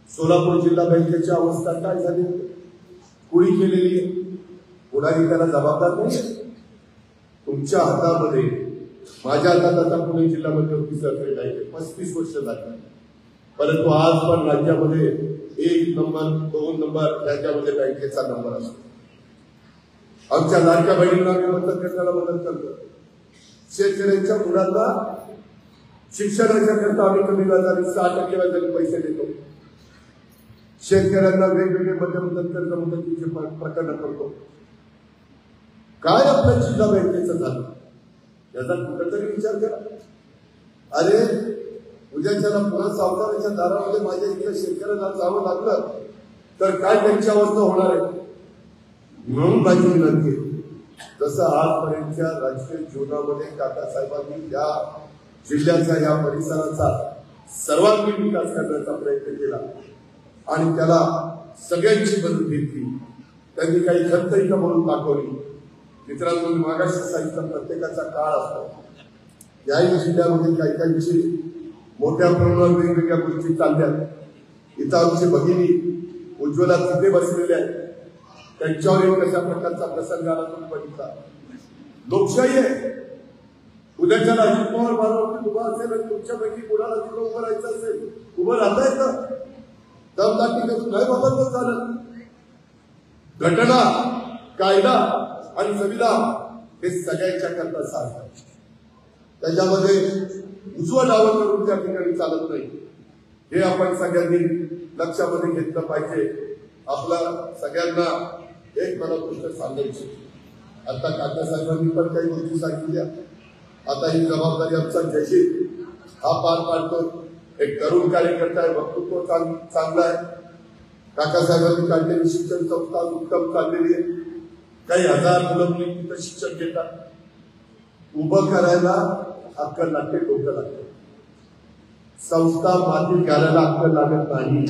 सोलापूर जिल्हा बँकेची अवस्था काय झाली? कुणी केलेली आहे? पुढारी त्याला जबाबदार नाही. तुमच्या हातामध्ये, माझ्या हातात आता पुणे जिल्हा मध्यवर्ती सहकारी बँक 35 वर्ष झाली. परंतु आज पण राज्यामध्ये 1 नंबर 2 नंबर त्याच्यामध्ये बँकेचा नंबर असतो. आमच्या लाडक्या बहिणींना आम्ही मदत करण्याला मदत करतो. शेतकऱ्यांच्या मुलांना शिक्षणाच्या करता आम्ही कमी व्याजाने 6% व्याजाने पैसे देतो. शेतकऱ्यांना वेगवेगळे मध्यम कर्ज मदतीचे प्रकरण करतो. काय आपल्या जिल्हा बँकेचं झालं याचा कुठेतरी विचार करा. अरे उद्याच्याला पुन्हा सावकाराच्या दारामध्ये माझ्या इथल्या शेतकऱ्यांना जावं लागलं तर काय त्यांची अवस्था होणार आहे? म्हणून माझी विनंती, जसं आजपर्यंतच्या राजकीय जीवनामध्ये काकासाहेबांनी या जिल्ह्याचा, या परिसराचा सर्वांगीण विकास करण्याचा प्रयत्न केला आणि त्याला सगळ्यांची मदत घेतली. त्यांनी काही खंत इथं म्हणून दाखवली. मित्रांनो, मागाशी सांगितलं, प्रत्येकाचा काळ असतो. याही जिल्ह्यामध्ये काही काहींची मोठ्या प्रमाणावर वेगवेगळ्या गोष्टी चालल्या. इथं आमची भगिनी उज्ज्वला तिथे बसलेल्या आहेत. त्यांच्यावर एक कशा प्रकारचा प्रसंग आला तुम्ही बघितला. लोकशाही आहे. उद्याच्या अजित पवार बारावतीत उभा असेल आणि तुमच्यापैकी कुणाला तिथं उभं राहायचं असेल, उभं राहता येतं. दमदाटी करून नाही वापरलं चालत. घटना, कायदा आणि संविधान हे सगळ्यांच्या करता साधतात. त्याच्यामध्ये उजवं डावं करून त्या ठिकाणी चालत नाही. हे आपण सगळ्यांनी लक्षामध्ये घेतलं पाहिजे. आपला सगळ्यांना एक मला गोष्ट सांगायची. आता काकासाहेबांनी पण काही गोष्टी सांगितल्या. आता ही जबाबदारी आमचा जशीर हा पार पाडतो. एक तरुण कार्यकर्ता आहे, वक्तृत्व चांगला आहे. काकासाहेबांनी काढलेली शिक्षण संस्था उत्तम चाललेली आहे. काही हजार मुलं मुली तिथं शिक्षण घेतात. उभं करायला अक्कल लागते, डोकं लागते. संस्था मातीत घालायला अक्कल लागत नाही.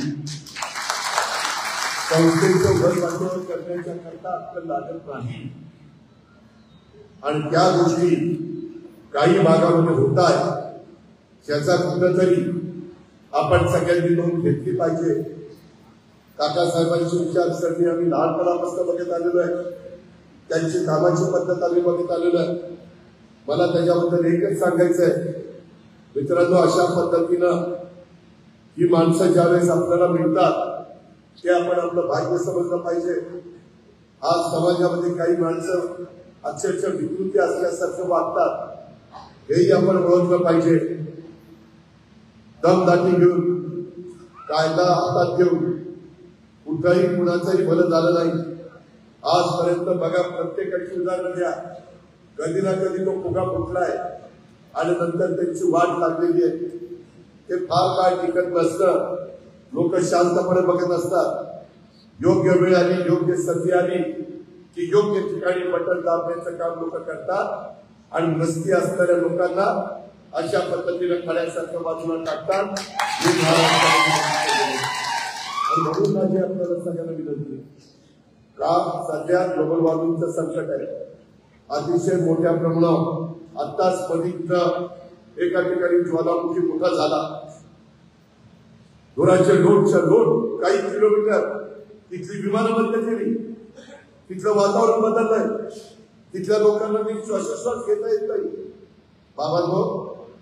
संस्थेचं उदरवाढ करण्याच्या करता अक्कल लागत नाही. आणि त्या गोष्टी काही भागामध्ये होत आहे त्याचा कुठंतरी आपण सगळ्यांनी नोंद घेतली पाहिजे. काकासाहेबांची विचारसरणी आम्ही लहानपणापासून बघत आलेलो आहे, त्यांची कामाची पद्धत आम्ही बघत आलेलो आहे. मला त्याच्याबद्दल एकच सांगायचं आहे मित्रांनो, अशा पद्धतीनं ही माणसं ज्यावेळेस आपल्याला मिळतात ते आपण आपलं भाग्य समजलं पाहिजे. आज समाजामध्ये काही माणसं अक्षरशः विकृती असल्यासारखं वागतात, हेही आपण ओळखलं पाहिजे. दमदाटी घेऊन कायदा हातात घेऊन कुठंही कुणाचंही भलं झालं नाही आजपर्यंत. बघा, प्रत्येकाची उदाहरण द्या, कधी ना कधी तो फुगा फुटलाय आणि नंतर त्यांची वाट लागलेली आहे. ते फार काळ टिकत नसतं, लोक शांतपणे बघत असतात. योग्य वेळ आली, योग्य संधी आली की योग्य ठिकाणी बटन दाबण्याचं काम लोक करतात आणि मस्ती असणाऱ्या लोकांना अशा पद्धतीने खड्यासारखं बाजूला टाकतात. म्हणून माझी आपल्याला सगळ्यांना विनंती का, सध्या ग्लोबल वॉर्मिंगचं संकट आहे अतिशय मोठ्या प्रमाणात. आत्ताच बघितलं एका ठिकाणी ज्वालामुखी मोठा झाला, धुराचे लोट काही किलोमीटर, तिथली विमानं बंद केली, तिथलं वातावरण बदललंय, तिथल्या लोकांना श्वासोश्वास घेता येत नाही. बाबांनो,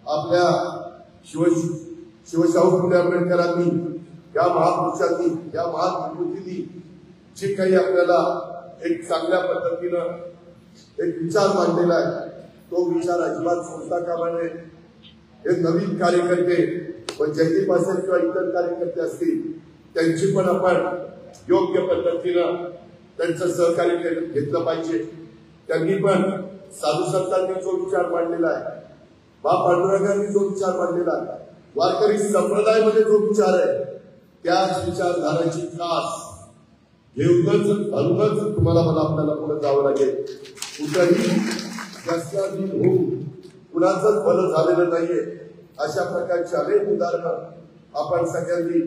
आपल्या शिवशाहू फुले आंबेडकरांनी या महापुरुषांनी या महाविभूतींनी जे काही आपल्याला एक चांगल्या पद्धतीनं एक विचार मांडलेला आहे, तो विचार अजिबात सोडता कामा नये. हे नवीन कार्यकर्ते पण जयदीप असेल किंवा इतर कार्यकर्ते असतील त्यांची पण आपण योग्य पद्धतीनं त्यांचं सहकार्य घेतलं पाहिजे. त्यांनी पण साधू संतांनी जो विचार मांडलेला आहे, बा पांडुरंगांनी जो विचार मांडलेला आहे, वारकरी संप्रदायामध्ये जो विचार आहे, त्याच विचारधाराची कास घेऊनच घालूनच तुम्हाला मला आपल्याला पुढे जावं लागेल. कुठंही जास्तीत होऊन कुणाचंच भलं झालेलं नाहीये. अशा प्रकारची अनेक उदाहरणं आपण सगळ्यांनी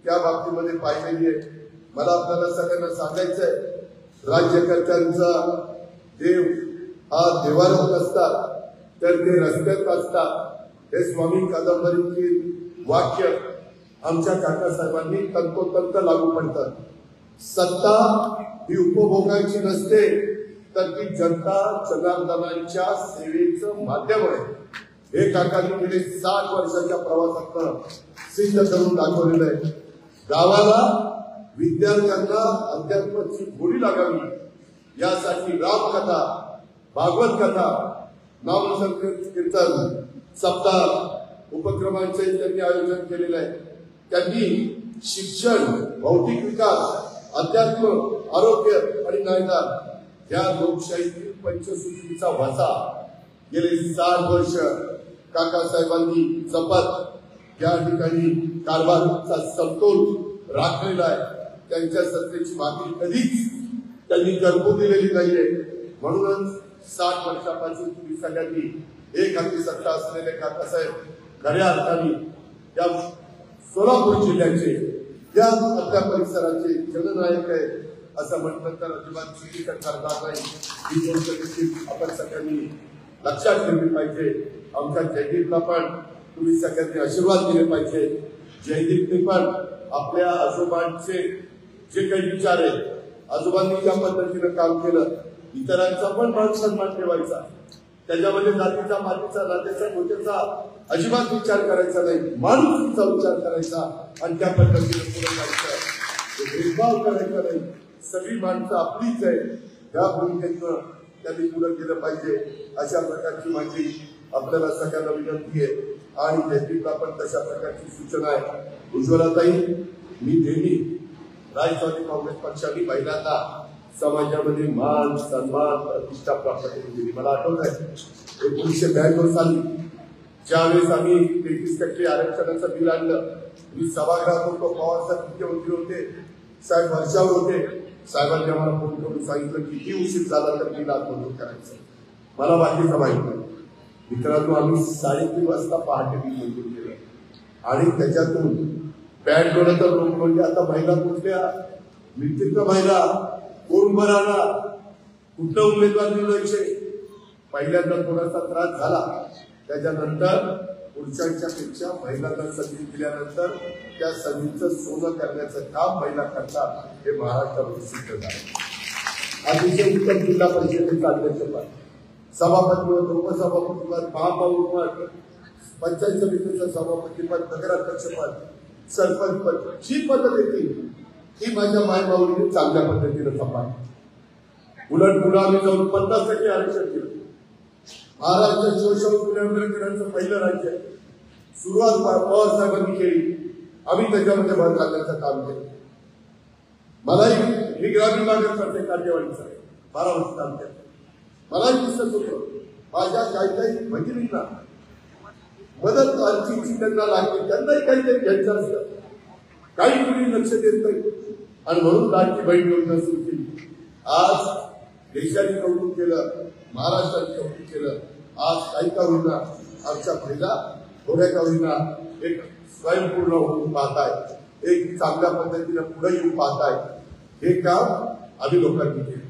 त्या बाबतीमध्ये पाहिलेली आहे. मला आपल्याला सगळ्यांना सांगायचंय, राज्यकर्त्यांचा देव हा देवारात नसतात तर ते रस्त्यात असतात. हे स्वामी कादंबरीतील वाक्य आमच्या काकासाहेबांनी तंतोतंत लागू पडतात. सत्ता ही उपभोगायची नसते तर ती जनता जनार्दनांच्या सेवेचं माध्यम आहे. हे काकांनी गेले 60 वर्षाच्या प्रवासातनं सिद्ध करून दाखवलेलं आहे. गावाला विद्यार्थ्यांना अध्यात्माची गोडी लागावी यासाठी रामकथा, भागवत कथा, नामसंकीर्तन, सप्ताह उपक्रमांचे त्यांनी आयोजन केलेलं आहे. त्यांनी शिक्षण, भौतिक विकास, अध्यात्म, आरोग्य आणि न्यायदान या लोकशाहीतील पंचसूत्रीचा वसा गेले 60 वर्ष काकासाहेबांनी जपत या ठिकाणी कारभाराचा समतोल राखलेला आहे. त्यांच्या सत्तेची मागणी कधीच त्यांनी करपू दिलेली नाहीये. म्हणूनच 60 वर्षापासून तुम्ही सगळ्यांनी एक हाती सत्ता असलेले काकासाहेब खऱ्या अर्थाने या सोलापूर जिल्ह्याचे या आपल्या परिसराचे जननायक आहे असं म्हटलं तर अजिबात चुकी करणार नाही. ही गोष्ट देखील आपण सगळ्यांनी लक्षात ठेवली पाहिजे. आमच्या जयदीपला पण तुम्ही सगळ्यांनी आशीर्वाद दिले पाहिजे. जयदीपने पण आपल्या आजोबांचे जे काही विचार आहे, आजोबांनी ज्या पद्धतीनं काम केलं, इतरांचा पण मान सन्मान ठेवायचा, त्याच्यामध्ये जातीचा, मातीचा, नात्याचा, गोत्याचा अजिबात विचार करायचा नाही, माणुसकीचा विचार करायचा आणि त्या पद्धतीने पुढे जायचं. भेदभाव करायचा नाही. सगळी माणसं आपलीच आहे या भूमिकेतनं त्यांनी पुढे गेलं पाहिजे. अशा प्रकारची माझी आपल्याला सगळ्यांना विनंती आहे आणि जयदीपला पण तशा प्रकारची सूचना आहे. उज्ज्वलाताई, मी नेहमी राष्ट्रवादी काँग्रेस पक्षाने पहिल्यांदा समाजामध्ये मान, सन्मान, प्रतिष्ठा प्राप्त करून दिली. मला आठवत आहे 1992 साली ज्यावेळेस आम्ही 33% आरक्षणाचं बिल आणलं, मी सभागृहात होतो, पवारसाहेब मुख्यमंत्री होते, साहेब वर्षावर होते. साहेबांनी आम्हाला फोन करून सांगितलं की किती उशीर झाला तर बिल आज मंजूर करायचं. मला बाकीचं माहित नाही. मित्रांनो, आम्ही 3:30 वाजता पहाटे बिल मंजूर केलं आणि त्याच्यातून पॅड केलं तर लोक म्हणजे आता महिला कुठल्या मिळतील का, महिला कोण उभं राहणार, कुठलं उमेदवार निवडायचे, पहिल्यांदा थोडासा त्रास झाला, त्याच्यानंतर पुरुषांच्या पेक्षा महिलांना संधी दिल्यानंतर त्या संधीचं सोनं करण्याचं काम महिला करतात हे महाराष्ट्रावर सिद्ध झालं. अतिशय उत्तम जिल्हा परिषदेचे अध्यक्षपद, सभापतीपद, उपसभापतीपद, महापौरपद, पंचायत समितीचं सभापतीपद, नगराध्यक्षपद, सरपंच पद, जी पदं देतील ती माझ्या मायबाऊंनी चांगल्या पद्धतीने सांभाळली. उलट पुढे आम्ही जाऊन 50% आरक्षण केलं. महाराष्ट्र शिवशाहू फुले आंबेडकरांचं पहिलं राज्य आहे. सुरुवात पवार साहेबांनी केली, आम्ही त्याच्यामध्ये भर घालण्याचं काम केलं. मलाही मी ग्रामीण भागात करते, कांदेवाडीचा 12 वर्ष काम केलं. मलाही दिसत होतं माझ्या काही भगिनींना मदत आर्थिकची त्यांना लागते, त्यांनाही काहीतरी घ्यायचं असतं, काही कुणी लक्ष देत नाही आणि म्हणून लाडकी बहीण योजना सुरू केली. आज देशाने कौतुक केलं, महाराष्ट्राने कौतुक केलं. आज काही का होईना आमच्या महिला थोड्या का होईना एक स्वयंपूर्ण होऊन पाहताय, एक चांगल्या पद्धतीने पुढे येऊन पाहताय. हे काम आम्ही लोकांनी केलं,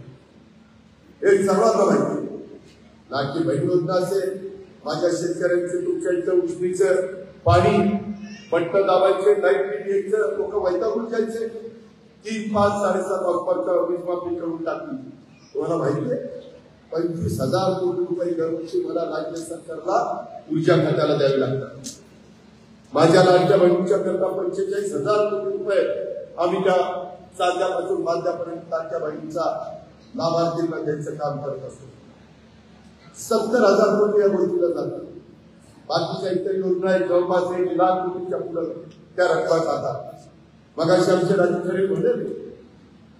हे सर्वांना माहिती. लाडकी बहीण योजना असेल, माझ्या शेतकऱ्यांचे तुमच्या इथं उजनीचं पाणी बटणं दाबायचे, लाईट बिल यायचं, लोक वैतागून जायचे. 3, 5, 7.5 वाजपर्यंत वीज माफी करून टाकली. तुम्हाला माहिती आहे 25,000 कोटी रुपये दरवर्षी मला राज्य सरकारला ऊर्जा खात्याला द्यावे लागतात. माझ्या लाडक्या बहिणीच्या करता 45,000 कोटी रुपये आम्ही त्या साध्यापासून बांध्यापर्यंत लाडक्या बहिणीचा लाभार्थींना द्यायचं काम करत असतो. 70,000 कोटी या गोष्टीला जातात. बाकीच्या इतर योजना आहेत जवळपास 1 लाख कोटीच्या पुढे त्या रक्कमा जातात. मग आमचे राजू खरे बोलले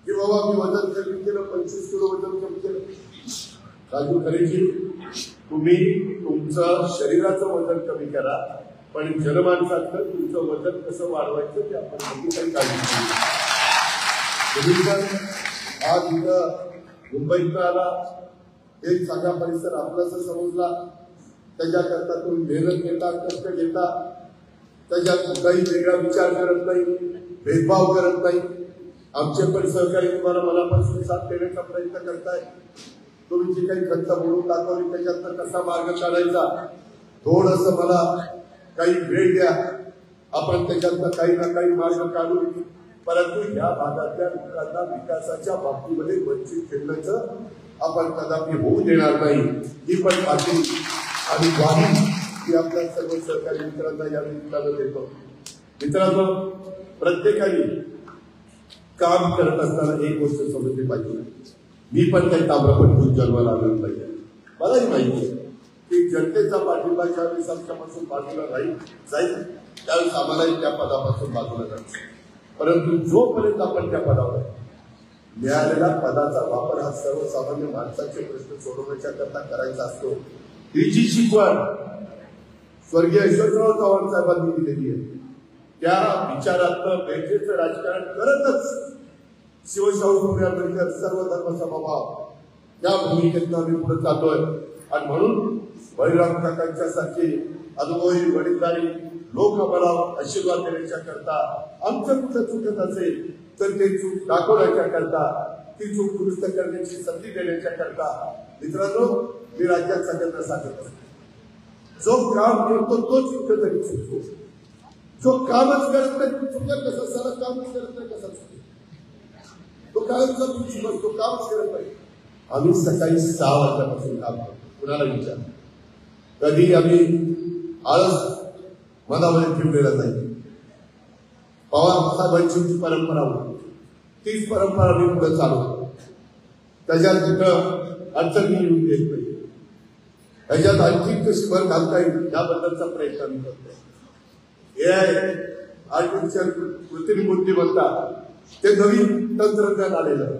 की बाबा मी वजन कमी केलं, 25 किलो वजन कमी केलं. राजू खरेजी, तुम्ही तुमचं शरीराचं वजन कमी करा, पण जनमानसातलं तुमचं वजन कसं वाढवायचं ते आपण काही काळजी घेऊ. आज इथं मुंबईत आला, एक चांगला परिसर आपलाच समजला, त्याच्याकरता तुम्ही मेहनत घेता, कष्ट घेता, त्याच्यात काही वेगळा विचार करत नाही, भेदभाव करत नाही. आमचे पण सहकारी तुम्हाला मनापासून साथ देण्याचा प्रयत्न करताय. तुम्ही जी काही खंत बोलून दाखवली त्याच्यातनं कसा मार्ग काढायचा, थोडस मला काही वेळ द्या, आपण त्याच्यातनं काही ना काही मार्ग काढू. परंतु या भागातल्या लोकांना विकासाच्या बाबतीमध्ये वंचित ठेवण्याचं आपण कदापि होऊ देणार नाही. ही पण खात्री आणि ग्वाही ही आपल्या सर्व सहकारी मित्रांना या निमित्तानं देतो. मित्रांनो, प्रत्येकाने काम करत असताना एक गोष्ट समजली पाहिजे, मी पण काही ताम्रपट जन्माला आलेलं पाहिजे. मलाही माहिती आहे की जनतेचा पाठिंबा ज्यावेळेस आमच्यापासून बाजूला जाईल त्यावेळेस आम्हालाही त्या पदापासून बाजूला जायचं. परंतु जोपर्यंत आपण त्या पदावर मिळालेला पदाचा वापर हा सर्वसामान्य माणसाचे प्रश्न सोडवण्याच्या करता करायचा असतो. ही जी शिकवण स्वर्गीय यशवंतराव चव्हाण साहेबांनी दिलेली आहे, त्या विचारातनं बेंचेचं राजकारण करतच शिवशाहू फुले आंबेडकर सर्व धर्म समभाव या भूमिकेतनं आम्ही पुढे जातोय. आणि म्हणून बळीराम काकांच्या सारखे अनुभवी वडीलधारी लोक आम्हाला आशीर्वाद देण्याच्या करता, आमचं कुठं चुकत असेल तर ते चूक दाखवण्याच्या करता, ती चूक दुरुस्त करण्याची संधी देण्याच्या करता मित्रांनो मी राज्यात सगळ्यांना सांगत असतो, जो काम करतो तोच कुठेतरी चुकतो. जो कामच करत नाही तो चुकत कसा, सारा कामच करत नाही कसा चुकतो. तो कायमचा चुकतो, कामच करत नाही. आम्ही सकाळी 6 वाजल्यापासून काम करतो. कुणाला विचार, कधी आम्ही आळस मनामध्ये ठेवलेला नाही. पवार साहेबांची परंपरा होती, तीच परंपरा मी पुढे चालवतो. त्याच्यात तिथं अडचणी येऊन देत नाही, त्याच्यात आणखी कशी भर घालता येईल याबद्दलचा प्रयत्न मी करतो. AI आर्टिफिशियल कृत्रिम बुद्धिमत्ता ते नवीन तंत्रज्ञान आलेलं,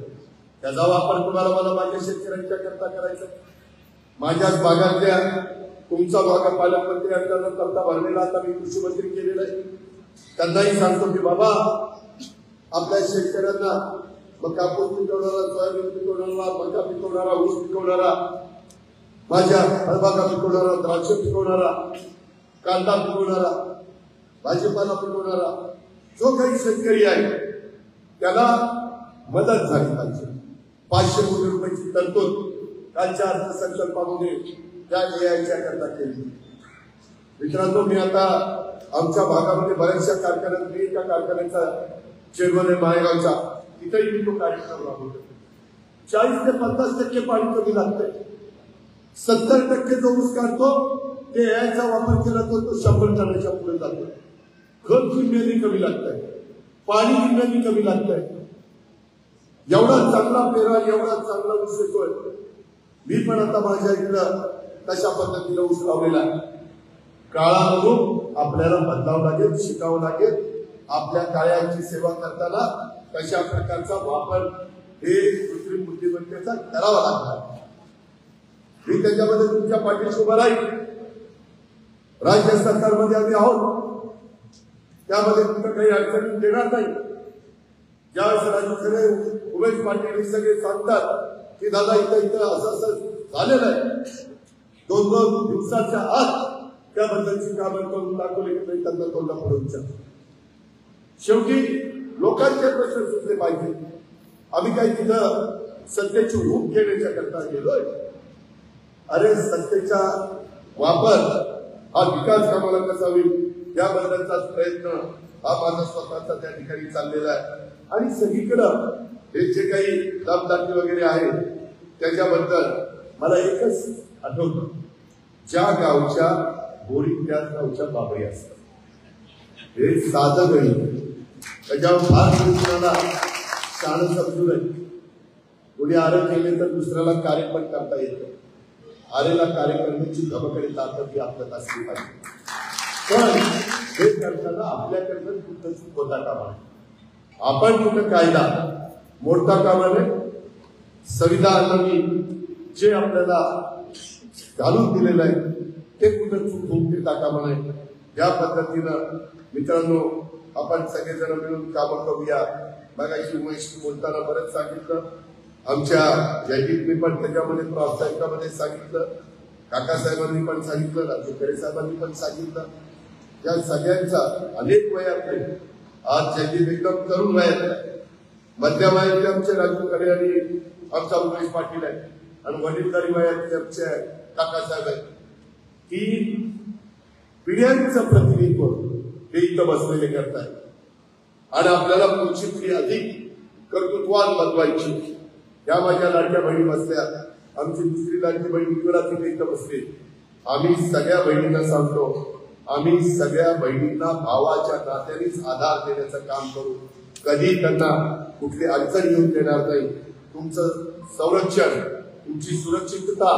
त्याचा वापर तुम्हाला मला माझ्या शेतकऱ्यांच्या करता करायचा. माझ्याच भागातल्या तुमचा भाग पालकमंत्री असताना करता भरलेला आता मी कृषी मंत्री केलेला आहे. त्यांनाही सांगतो की बाबा आपल्या शेतकऱ्यांना मग कापूस पिकवणारा, सोयाबीन पिकवणारा, मका पिकवणारा, ऊस पिकवणारा, भाज्या फळबागा पिकवणारा, द्राक्ष पिकवणारा, कांदा पिकवणारा, भाजीपाला पिकवणारा जो काही शेतकरी आहे त्याला मदत झाली पाहिजे. 500 कोटी रुपयाची तरतूद कालच्या अर्थसंकल्पामध्ये त्या एआयच्या करता केली. मित्रांनो, मी आता आमच्या भागामध्ये बऱ्याचशा कारखान्यात, मी एका कारखान्याचा चेअरमन आहे माळेगावचा, तिथेही मी तो कार्यक्रम राबवतो. 40 ते 50% पाणी कमी लागतंय. 70% जो ऊस काढतो ते एआयचा वापर केला तर तो 100 टनाच्या पुढे जातो. खत किमयानी कमी लागतंय, पाणी किमयानी कमी लागतंय. एवढा चांगला पेरा, एवढा चांगला ऊस येतोय. मी पण आता माझ्या इकडं तशा पद्धतीनं ऊस लावलेला आहे. काळानुरूप आपल्याला बदलावं लागेल, शिकावं लागेल. आपल्या काळाची सेवा करताना कशा प्रकारचा वापर हे कृत्रिम बुद्धिमत्तेचा करावा लागणार. मी त्याच्यामध्ये तुमच्या पाठीशी उभा राहील. राज्य सरकारमध्ये आम्ही आहोत, त्यामध्ये तुमचं काही अडचणी देणार नाही. ज्यावेळेस राजू खरे, उमेश पाटील हे सगळे सांगतात की दादा इथं असं झालेलं आहे, 2-2 दिवसाच्या आत त्याबद्दलची कामं करून दाखवली की त्यांना तोंडा पडून शेवटी लोकांचे प्रश्न सुटले पाहिजे. आम्ही काही तिथं सत्तेची हूप घेण्याच्या करता गेलोय. अरे, सत्तेचा वापर हा विकास कामाला कसा होईल याबद्दलचाच प्रयत्न हा माझा स्वतःचा त्या ठिकाणी चाललेला आहे. आणि सगळीकडं हे जे काही दाबदाटी वगैरे आहे त्याच्याबद्दल मला एकच आठवतं, ज्या गावच्या बोरी त्याच गावच्या बाबरी असतात. हे साधं गणित, त्याच्यावर फार कुणाला शान समजू नये. कोणी आरं केले तर दुसऱ्याला कार्य पण करता येतं. आरेला कार्य करण्याची गमकडे ताकद ही आपल्यात असली पाहिजे. पण हे करताना आपल्याकडनं कुठं चूक होता कामा नये. आपण कुठं कायदा मोडता कामा नये. संविधानाने जे आपल्याला घालून दिलेलं आहे ते कुठं चूक होऊन देता कामा नये. या पद्धतीनं मित्रांनो, आपण सगळेजण मिळून कामं करूया. मगाशी उमेश बोलताना बरंच सांगितलं. आमच्या जयदीपनी पण त्याच्यामध्ये प्रास्ताविकामध्ये सांगितलं, काकासाहेबांनी पण सांगितलं, राजू खरे साहेबांनी पण सांगितलं. या सगळ्यांचा अनेक वयातले, आज जयदीप एकदम तरुण वयात आहे, मध्य वयातले आमचे राजू खरे आणि आमचा उमेश पाटील आहे, आणि वडीलधारी वयातले आमचे काकासाहेब आहेत. की पिढ्यांचं प्रतिनिधित्व हे इथं बसलेले करतात. आणि आपल्याला पुढची पिढी अधिक कर्तृत्वान बनवायची. या माझ्या लाडक्या बहिणी बसल्या, आमची दुसरी लाडकी बहीण इकडा तिथे इथं बसली. आम्ही सगळ्या बहिणींना सांगतो, आम्ही सगळ्या बहिणींना भावाच्या नात्यानेच आधार देण्याचं काम करू. कधी त्यांना कुठली अडचण येऊन देणार नाही. तुमचं संरक्षण, तुमची सुरक्षितता,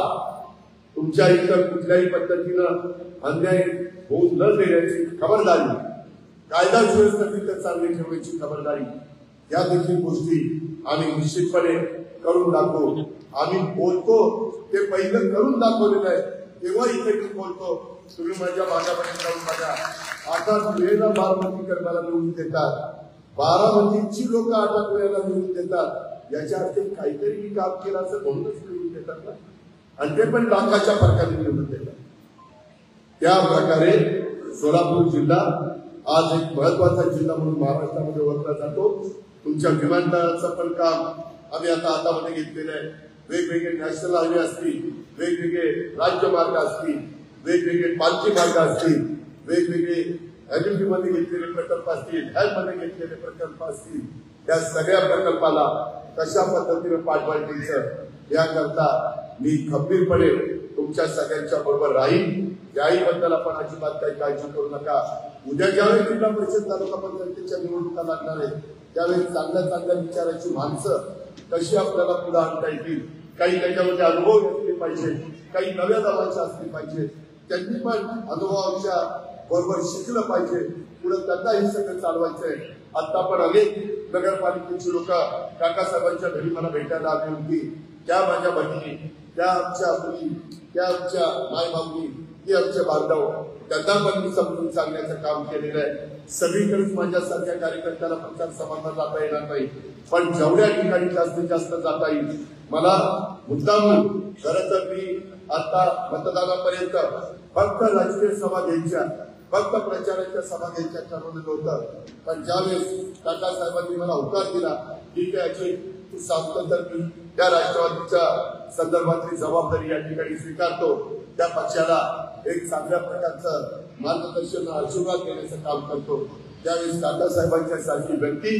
तुमच्या इतर कुठल्याही पद्धतीनं अन्याय होऊ न देण्याची खबरदारी, कायदा सुव्यवस्था तिथं चांगली ठेवण्याची खबरदारी, या देखील गोष्टी आम्ही निश्चितपणे करून दाखवू. आम्ही बोलतो ते पहिलं करून दाखवलेलं आहे. तेव्हा इथे मी बोलतो, तुम्ही माझ्या भागामध्ये जाऊन बघा. आता वेळेला बारामती करण्याला निवडून देतात, बारामतीची लोक 8 वेळेला निवडून देतात. याच्या अर्थ काहीतरी मी काम केलं असं म्हणूनच निवडून देतात ना, आणि ते पण लाखाच्या फरकाने निवडून देतात. त्या प्रकारे सोलापूर जिल्हा आज एक महत्वाचा जिल्हा म्हणून महाराष्ट्रामध्ये ओळखला जातो. तुमच्या विमानतळाचं पण काम आम्ही आता हातामध्ये घेतलेलं आहे. वेगवेगळे नॅशनल हायवे असतील, वेगवेगळे राज्यमार्ग असतील, वेगवेगळे पालखी मार्ग असतील, वेगवेगळे मध्ये घेतलेले प्रकल्प असतील, मध्ये घेतलेले प्रकल्प असतील, त्या सगळ्या प्रकल्पाला कशा पद्धतीने पाठबळ द्यायचं याकरता मी खंबीरपणे तुमच्या सगळ्यांच्या बरोबर राहील. याहीबद्दल आपण अजिबात काही काळजी करू नका. उद्या ज्यावेळी जिल्हा परिषद तालुका पंचायतीच्या निवडणुका लागणार आहेत त्यावेळी चांगल्या चांगल्या विचाराची माणसं कशी आपल्याला पुढे आणता येतील, काही त्याच्यामध्ये अनुभव घेतले पाहिजे, काही नव्या दलांच्या असले पाहिजे, त्यांनी पण अनुभवाच्या बरोबर शिकलं पाहिजे. पुढे त्यांना हे सगळं चालवायचंय. आता पण अनेक नगरपालिकेची लोक काकासाहेबांच्या घरी मला भेटायला आली होती. त्या माझ्या भगिनी, त्या आमच्या मुली, त्या आमच्या मायबाबी, ते आमचे बांधव, त्यांना पण मी समजून सांगण्याचं काम केलेलं आहे. सगळीकडेच माझ्यासारख्या कार्यकर्त्याला प्रचार सभांना जाता येणार नाही, पण जेवढ्या ठिकाणी जास्तीत जास्त जाता येईल. मला मुद्दाम खरं तर मी आता मतदानापर्यंत फक्त राजकीय सभा घ्यायच्या, फक्त प्रचाराच्या सभा घ्यायच्या ठरवलेलं होतं. पण ज्यावेळेस काकासाहेबांनी मला होकार दिला, ठीक आहे तू सांगतो, तर मी त्या राष्ट्रवादीच्या संदर्भातली जबाबदारी या ठिकाणी स्वीकारतो. त्या पक्षाला एक चांगल्या प्रकारचं मार्गदर्शन आशीर्वाद देण्याचं काम करतो. त्यावेळेस काकासाहेबांच्या सारखी व्यक्ती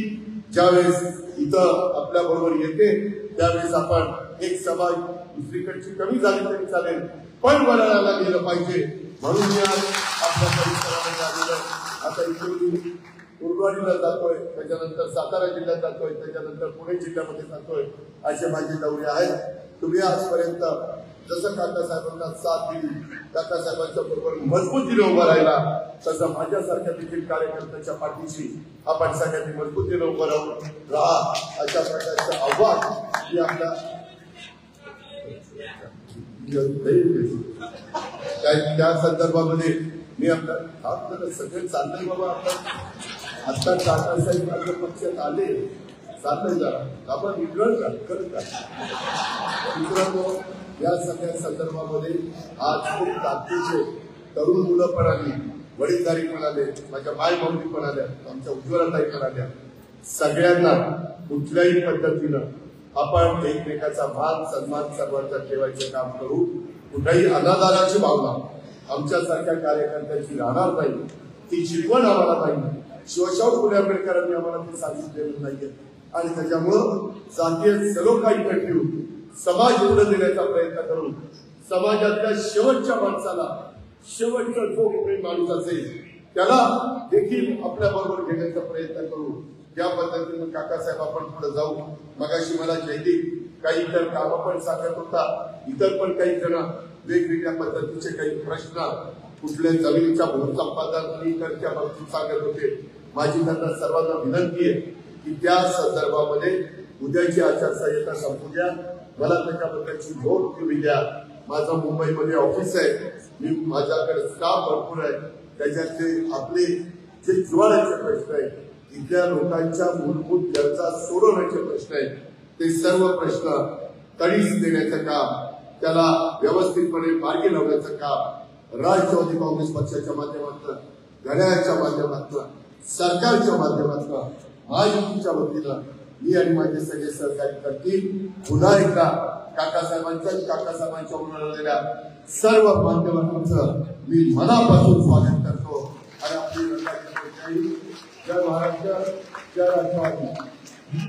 ज्यावेळेस इथं आपल्या बरोबर येते त्यावेळेस आपण एक सभा दुसरीकडची कमी झाली तरी चालेल पण वळणाला गेलं पाहिजे. म्हणून मी आज आपल्या परिसरामध्ये आलेलं. आता इकडून उर्वाडीला जातोय, त्याच्यानंतर सातारा जिल्ह्यात जातोय, त्याच्यानंतर पुणे जिल्ह्यामध्ये जातोय. असे माझे दौरे आहेत. तुम्ही आजपर्यंत जसं काकासाहेबांना साथ दिली, काकासाहेबांच्या बरोबर मजबूतीने उभा राहिला, तसं माझ्यासारख्या देखील कार्यकर्त्याच्या पाठीशी आपण सगळ्यांनी मजबूतीने उभं राहून राहा. अशा प्रकारचं आव्हान मी आपल्या त्या संदर्भामध्ये मी आपल्या सगळे चाललंय बाबा. आता काकासाहेब माझ्या पक्षात आले चाललंय जरा आपण विकळ करत मित्रांनो. या सगळ्या संदर्भामध्ये आज खूप ताकदीचे तरुण मुलं पण आली, वडीलधारी पण आले, माझ्या मायभाऊनी पण आल्या, आमच्या उज्ज्वलाताई पण आल्या. सगळ्यांना कुठल्याही पद्धतीनं आपण एकमेकाचा मान सन्मान सर्वांचा ठेवायचं काम करू. कुठल्याही अनादराची भावना आमच्यासारख्या कार्यकर्त्यांची राहणार नाही. ती शिकवण आम्हाला नाही. शिवशाहू फुले आंबेडकरांनी आम्हाला ते सांगितलेलं नाहीये. आणि त्याच्यामुळं जातीय सलोखा इकडे ठेवून समाज पुढे देण्याचा प्रयत्न करून समाजातल्या शेवटच्या माणसाला, शेवटचा जो कोणी माणूस असेल त्याला देखील आपल्या बरोबर घेण्याचा प्रयत्न करू. या पद्धतीनं काकासाहेब आपण पुढे जाऊ. मगाशी मला जयदीप काही इतर कामं पण सांगत होता. इतर पण काही जण वेगवेगळ्या पद्धतीचे काही प्रश्न कुठल्या जमिनीच्या भूसंपादन आणि इतरच्या बाबतीत सांगत होते. माझी त्यांना सर्वांना विनंती आहे की त्या संदर्भामध्ये उद्याची आचारसंहिता संपू द्या. मला त्याच्याबद्दलची नोट तुम्ही द्या. माझं मुंबईमध्ये ऑफिस आहे, मी माझ्याकडे स्टाफ भरपूर आहे. त्याच्यातले आपले जे जिव्हाळ्याचे प्रश्न आहेत, इथल्या लोकांच्या मूलभूत गरजा सोडवण्याचे प्रश्न आहेत, ते सर्व प्रश्न तडीस देण्याचं काम, त्याला व्यवस्थितपणे मार्गी लावण्याचं काम राष्ट्रवादी काँग्रेस पक्षाच्या माध्यमातून, घड्याळाच्या माध्यमातून, सरकारच्या माध्यमातून, महायुतीच्या वतीनं मी आणि माझे सगळे सहकारी करतील. पुन्हा एकदा काकासाहेबांच्या उन्हाळलेल्या सर्व माध्यमांचं मी मनापासून स्वागत करतो. आणि आपली जय महाराष्ट्र, जय राष्ट्रवादी.